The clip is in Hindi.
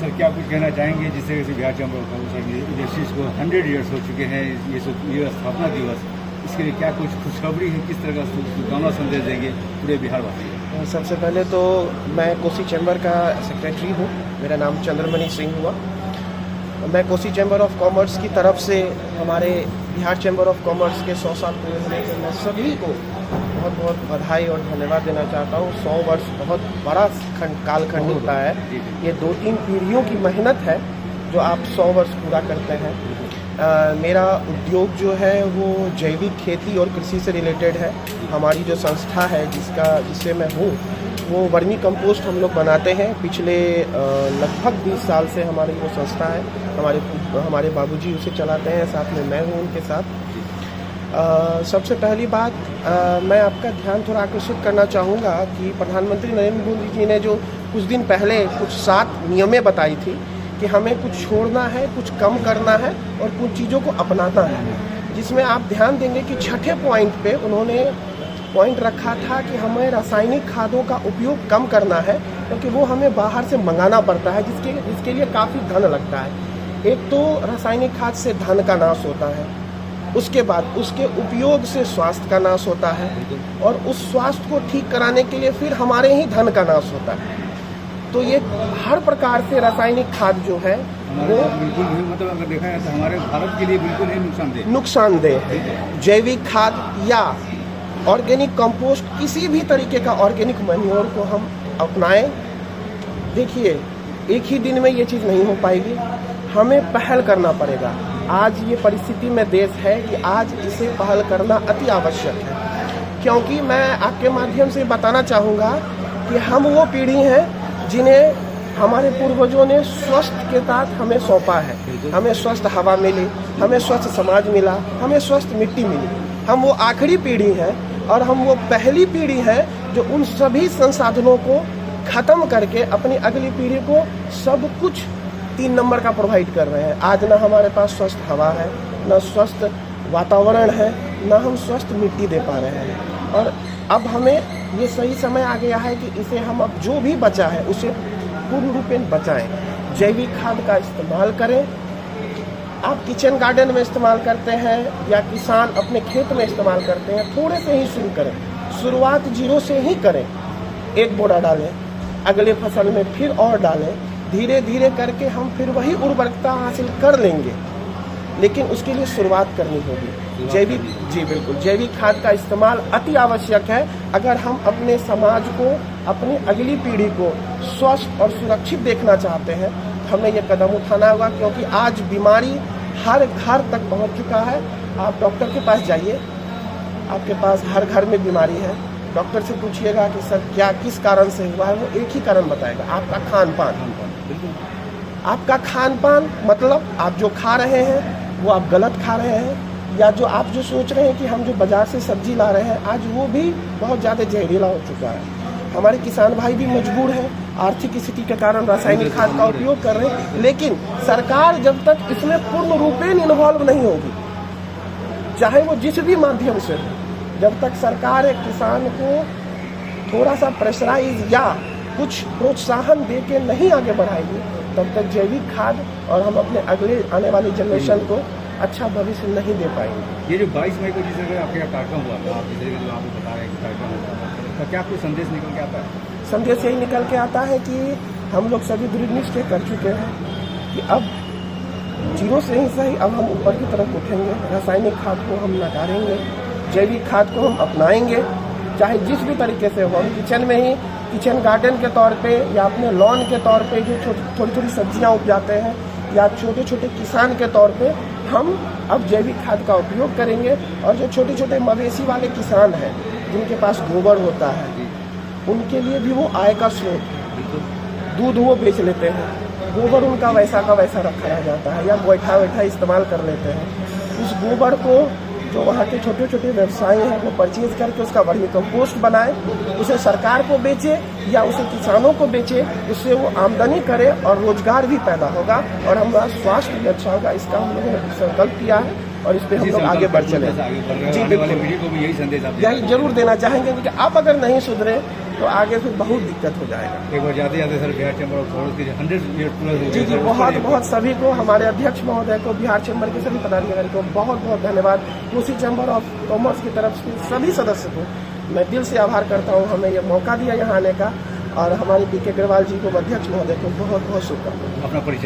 सर क्या कुछ कहना चाहेंगे जिससे Bihar chamber of commerce industries को 100 ईयर्स हो चुके हैं, ये स्थापना दिवस, इसके लिए क्या कुछ खुशखबरी है, किस तरह का शुभकामना संदेश देंगे पूरे बिहार वासी? सबसे पहले तो मैं कोसी चैम्बर का सेक्रेटरी हूँ, मेरा नाम चंद्रमणि सिंह हुआ। मैं कोसी चैम्बर ऑफ कॉमर्स की तरफ से हमारे बिहार चैम्बर ऑफ कॉमर्स के 100 साल पूरे होने के मैं सभी को बहुत बहुत बधाई और धन्यवाद देना चाहता हूँ। 100 वर्ष बहुत बड़ा कालखंड होता है, ये 2-3 पीढ़ियों की मेहनत है जो आप 100 वर्ष पूरा करते हैं। मेरा उद्योग जो है वो जैविक खेती और कृषि से रिलेटेड है। हमारी जो संस्था है जिससे मैं हूँ वो वर्मी कंपोस्ट हम लोग बनाते हैं। पिछले लगभग 20 साल से हमारी वो संस्था है, हमारे बाबूजी उसे चलाते हैं, साथ में मैं हूँ उनके साथ। सबसे पहली बात मैं आपका ध्यान थोड़ा आकर्षित करना चाहूँगा कि प्रधानमंत्री नरेंद्र मोदी जी ने जो कुछ दिन पहले कुछ 7 नियमें बताई थी कि हमें कुछ छोड़ना है, कुछ कम करना है और कुछ चीज़ों को अपनाना है, जिसमें आप ध्यान देंगे कि छठे पॉइंट पे उन्होंने पॉइंट रखा था कि हमें रासायनिक खादों का उपयोग कम करना है, क्योंकि वो हमें बाहर से मंगाना पड़ता है, जिसके लिए काफ़ी धन लगता है। एक तो रासायनिक खाद से धन का नाश होता है, उसके बाद उसके उपयोग से स्वास्थ्य का नाश होता है, और उस स्वास्थ्य को ठीक कराने के लिए फिर हमारे ही धन का नाश होता है। तो ये हर प्रकार से रासायनिक खाद जो है वो बिल्कुल भी, मतलब अगर देखा जाए तो हमारे भारत के लिए बिल्कुल ही नुकसानदेह है। जैविक खाद या ऑर्गेनिक कंपोस्ट, किसी भी तरीके का ऑर्गेनिक मैन्योर को हम अपनाएं। देखिए, एक ही दिन में ये चीज़ नहीं हो पाएगी, हमें पहल करना पड़ेगा। आज ये परिस्थिति में देश है कि आज इसे पहल करना अति आवश्यक है, क्योंकि मैं आपके माध्यम से बताना चाहूँगा कि हम वो पीढ़ी हैं जिन्हें हमारे पूर्वजों ने स्वस्थ के साथ हमें सौंपा है। हमें स्वस्थ हवा मिली, हमें स्वस्थ समाज मिला, हमें स्वस्थ मिट्टी मिली। हम वो आखिरी पीढ़ी हैं और हम वो पहली पीढ़ी है जो उन सभी संसाधनों को ख़त्म करके अपनी अगली पीढ़ी को सब कुछ 3 नंबर का प्रोवाइड कर रहे हैं। आज ना हमारे पास स्वस्थ हवा है, ना स्वस्थ वातावरण है, ना हम स्वस्थ मिट्टी दे पा रहे हैं। और अब हमें ये सही समय आ गया है कि इसे हम अब जो भी बचा है उसे पूर्ण रूपेण बचाएं। जैविक खाद का इस्तेमाल करें। आप किचन गार्डन में इस्तेमाल करते हैं या किसान अपने खेत में इस्तेमाल करते हैं, थोड़े से ही शुरू करें। शुरुआत 0 से ही करें। 1 बोरा डालें, अगले फसल में फिर और डालें, धीरे धीरे करके हम फिर वही उर्वरकता हासिल कर लेंगे, लेकिन उसके लिए शुरुआत करनी होगी। जी बिल्कुल, जैविक खाद का इस्तेमाल अति आवश्यक है अगर हम अपने समाज को, अपनी अगली पीढ़ी को स्वस्थ और सुरक्षित देखना चाहते हैं। हमें ये कदम उठाना होगा, क्योंकि आज बीमारी हर घर तक पहुंच चुका है। आप डॉक्टर के पास जाइए, आपके पास हर घर में बीमारी है। डॉक्टर से पूछिएगा कि सर क्या किस कारण से हुआ है, वो एक ही कारण बताएगा, आपका खान पान। आपका खान पान मतलब आप जो खा रहे हैं वो आप गलत खा रहे हैं, या जो आप जो सोच रहे हैं कि हम जो बाज़ार से सब्जी ला रहे हैं आज वो भी बहुत ज़्यादा जहरीला हो चुका है। हमारे किसान भाई भी मजबूर हैं, आर्थिक स्थिति के कारण रासायनिक खाद का उपयोग कर रहे हैं, लेकिन सरकार जब तक इसमें पूर्ण रूपेण इन्वॉल्व नहीं होगी, चाहे वो जिस भी माध्यम से हो, जब तक सरकार एक किसान को थोड़ा सा प्रेशराइज या कुछ प्रोत्साहन दे के नहीं आगे बढ़ाएगी, तब तक जैविक खाद और हम अपने अगले आने वाली जनरेशन को अच्छा भविष्य नहीं दे पाएंगे। ये जो 22 मई को जिस जगह आपके यहाँ कार्यक्रम हुआ था, आप जिस जगह जो आप बता रहे हैं कि कार्यक्रम हुआ था, तो क्या कोई संदेश निकल के आता है? संदेश यही निकल के आता है कि हम लोग सभी दृढ़ निश्चय कर चुके हैं कि अब 0 से ही सही, अब हम ऊपर की तरफ उठेंगे। रासायनिक खाद को हम नकारेंगे, जैविक खाद को हम अपनाएंगे, चाहे जिस भी तरीके से हो। हम किचन में ही, किचन गार्डन के तौर पे या अपने लॉन के तौर पे जो थोड़ी थोड़ी सब्जियां उपजाते हैं, या छोटे छोटे किसान के तौर पे हम अब जैविक खाद का उपयोग करेंगे। और जो छोटे छोटे मवेशी वाले किसान हैं जिनके पास गोबर होता है, उनके लिए भी वो आय का स्रोत है। दूध वो बेच लेते हैं, गोबर उनका वैसा का वैसा रखा रह जाता है, या गोइठा इस्तेमाल कर लेते हैं। उस गोबर को जो वहाँ के छोटे छोटे व्यवसायी हैं वो परचेज करके उसका वर्मी कंपोस्ट बनाए, उसे सरकार को बेचे या उसे किसानों को बेचे, उससे वो आमदनी करे और रोजगार भी पैदा होगा और हमारा स्वास्थ्य भी अच्छा होगा। इसका हम लोगों ने संकल्प किया है और इस पर हम लोग आगे बढ़ चले। जी बिल्कुल, यही संदेश यही जरूर देना चाहेंगे कि आप अगर नहीं सुधरे तो आगे फिर बहुत दिक्कत हो जाएगा। एक बार जाते जाते sir Bihar chamber of commerce के 100 ईयर पूरा हो जी गया जी, सर, बहुत बहुत सभी को, हमारे अध्यक्ष महोदय को, बिहार चैम्बर के सभी पदाधिकारी को बहुत बहुत धन्यवाद। कोसी चैम्बर ऑफ कॉमर्स की तरफ से सभी सदस्य को मैं दिल से आभार करता हूँ, हमें ये मौका दिया यहाँ आने का, और हमारे पीके अग्रवाल जी को, अध्यक्ष महोदय को बहुत बहुत शुभकामनाएं। अपना परिचय